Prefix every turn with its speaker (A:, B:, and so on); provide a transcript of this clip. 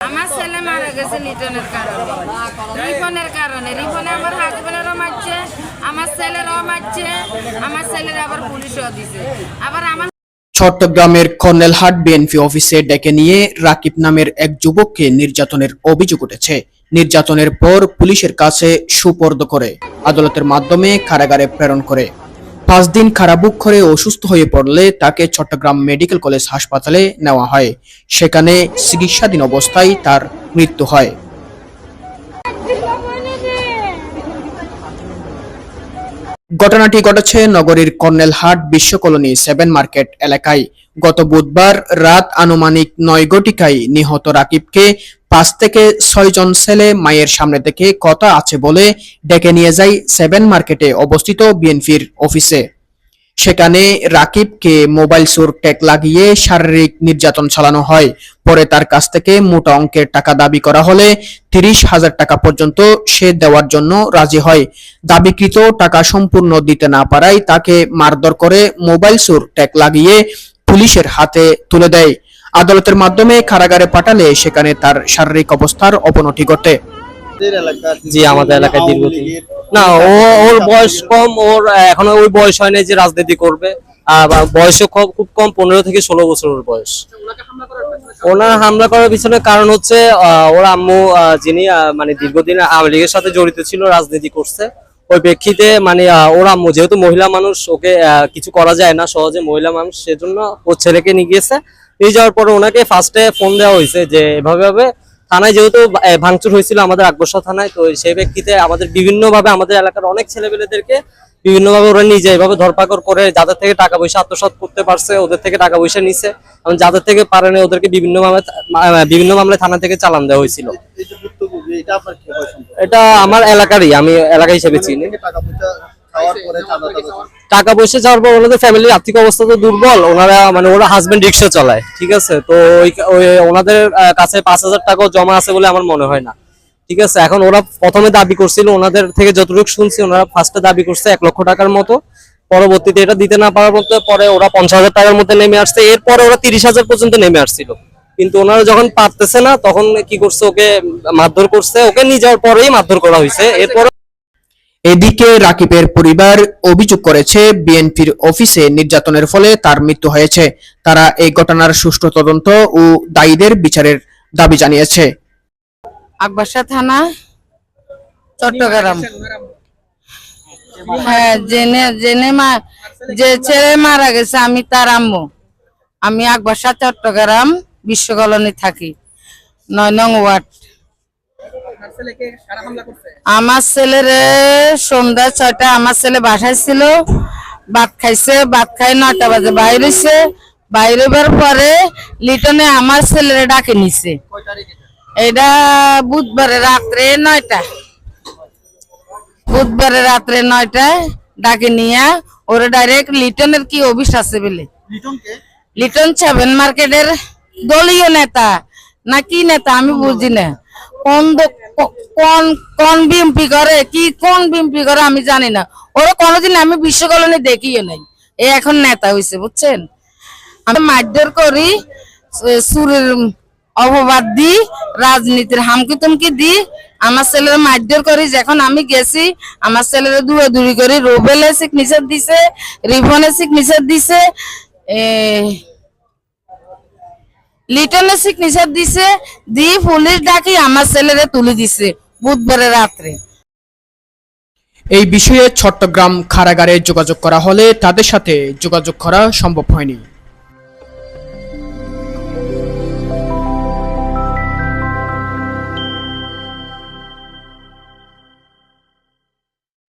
A: আমার ছেলে মারা গেছে লিটনের কারণে, রিপনের কারণে। রিপনে আমার হাজবেন্ডেরও মারছে, আমার ছেলেরও মারছে, আমার ছেলের আবার পুলিশও দিছে। আবার আমার
B: চট্টগ্রামের কর্নেলহাট বিএনপি অফিসে ডেকে নিয়ে রাকিব নামের এক যুবককে নির্যাতনের অভিযোগ উঠেছে। নির্যাতনের পর পুলিশের কাছে সুপর্দ করে আদালতের মাধ্যমে কারাগারে প্রেরণ করে। 5 দিন কারাভোগ করে অসুস্থ হয়ে পড়লে তাকে চট্টগ্রাম মেডিকেল কলেজ হাসপাতালে নেওয়া হয়। সেখানে চিকিৎসাধীন অবস্থায় তার মৃত্যু হয়। ঘটনাটি ঘটেছে নগরীর কর্নেলহাট বিশ্ব কলোনি 7 মার্কেট এলাকায়। গত বুধবার রাত আনুমানিক 9 ঘটিকায় নিহত রাকিবকে 5 থেকে 6 জন ছেলে মায়ের সামনে থেকে কথা আছে বলে ডেকে নিয়ে যায় 7 মার্কেটে অবস্থিত বিএনপির অফিসে। সেখানে রাকিবকে মোবাইল চোর ট্যাগ লাগিয়ে শারীরিক নির্যাতন চালানো হয়। পরে তার কাছ থেকে মোটা অঙ্কের টাকা দাবি করা হলে 30,000 টাকা পর্যন্ত সে দেওয়ার জন্য রাজি হয়। দাবিকৃত টাকা সম্পূর্ণ দিতে না পারায় তাকে মারধর করে মোবাইল চোর ট্যাগ লাগিয়ে পুলিশের হাতে তুলে দেয়। আদালতের মাধ্যমে কারাগারে পাঠালে সেখানে তার শারীরিক অবস্থার অবনতি ঘটে।
C: জি, আমাদের এলাকায় দীর্ঘদিন না, ওর বয়স কম, ওর এখনো ওই বয়স হয় না যে রাজনীতি করবে। বয়সও খুব কম, 15 থেকে 16 বছর ওর বয়স। ওনার হামলা করার পিছনে কারণ হচ্ছে ওর আম্মু, যিনি মানে দীর্ঘদিন আওয়ামী লীগের সাথে জড়িত ছিল, রাজনীতি করছে। ওই প্রেক্ষিতে মানে ওর আম্মু যেহেতু মহিলা মানুষ, ওকে কিছু করা যায় না সহজে, মহিলা মানুষ, সেজন্য ওর ছেলেকে নিয়ে গিয়েছে। নিয়ে যাওয়ার পরে ওনাকে ফার্স্টে ফোন দেওয়া হয়েছে যে এভাবে থানায়, যেহেতু ভাঙচুর হয়েছিল আমাদের আকবর্ষা থানায়, তো সেই ব্যক্তিতে আমাদের বিভিন্নভাবে আমাদের এলাকার অনেক ছেলেপেলেদেরকে বিভিন্নভাবে ওরা নিজে এভাবে ধরপাকড় করে যাদের থেকে টাকা পয়সা আত্মসাৎ করতে পারছে ওদের থেকে টাকা পয়সা নিছে, এবং যাদের থেকে পারেনি ওদেরকে বিভিন্ন মামলায় থানা থেকে চালান দেওয়া হয়েছিল। এটা আমার এলাকারই, আমি এলাকা হিসেবে চিনি। টাকা পয়সা যাওয়ার পর ওনাদের ফ্যামিলির আর্থিক অবস্থা তো দুর্বল, ওনারা মানে ওরা হাজবেন্ড রিক্সা চালায়, ঠিক আছে। তো ওনাদের কাছে 5,000 টাকাও জমা আছে বলে আমার মনে হয় না, ঠিক আছে। এখন ওরা প্রথমে দাবি করছিল, ওনাদের থেকে যতটুকু শুনছি, ওনারা ফার্স্টে দাবি করছে 1 লক্ষ টাকার মতো। পরবর্তীতে এটা দিতে না পারার মধ্যে পরে ওরা 50,000 টাকার মধ্যে নেমে আসছে। এরপরে ওরা 30,000 পর্যন্ত নেমে আসছিল, কিন্তু ওনারা যখন পারতেছে না তখন কি করছে, ওকে মারধর করছে। ওকে নিয়ে যাওয়ার পরেই মারধর করা হয়েছে। এরপর
B: এদিকে রাকিবের পরিবার অভিযোগ করেছে বিএনপির অফিসে নির্যাতনের ফলে তার মৃত্যু হয়েছে। তারা এই ঘটনার সুষ্ঠু তদন্ত ও দায়ীদের বিচারের দাবি জানিয়েছে।
A: আকবর্ষা থানা, চট্টগ্রাম। হ্যাঁ, যে ছেলে মারা গেছে আমি তার আম্মু। আমি আকবর্ষা চট্টগ্রাম বিশ্ব কলোনি থাকি, 9 নং ওয়ার্ড। আমার ছেলের সন্ধ্যা 6টা আমার ছেলে বাসায় ছিল, ভাত খাইছে, ভাত খাই 9টা বাজে বাইরেছে। বাইরেবার পরে লিটনে আমার ছেলের ডাকে নিছে। এটা বুধবারে রাত্রে 9টা, বুধবারে রাত্রে 9টায় ডাকে নিয়ে ওরা ডাইরেক্ট লিটনের কি অফিস আছে বলে, লিটন 7 মার্কেটের দলীয় নেতা না কি নেতা আমি বুঝি না, কোন বিএমপি করে কি কোন বিএমপি করে আমি জানি না। ওরা কোনোদিন আমি বিশ্ব কলোনি দেখিও নাই, এ এখন নেতা হয়েছে, বুঝছেন। আমি মারধর করি, সুরের অপবাদ দি, রাজনীতির হামকি তুমকি দি আমার ছেলের মারধর করি। যখন আমি গেছি আমার ছেলের দূরে করি, রুবেলে সিগনেচার দিছে, রিভনে সিগনেচার দিছে, লিটনের সিগনেচার দিছে, দি পুলিশ ডাকি আমার ছেলেরে তুলে দিছে বুধবারের রাত্রে।
B: এই বিষয়ে চট্টগ্রাম কারাগারে যোগাযোগ করা হলে তাদের সাথে যোগাযোগ করা সম্ভব হয়নি।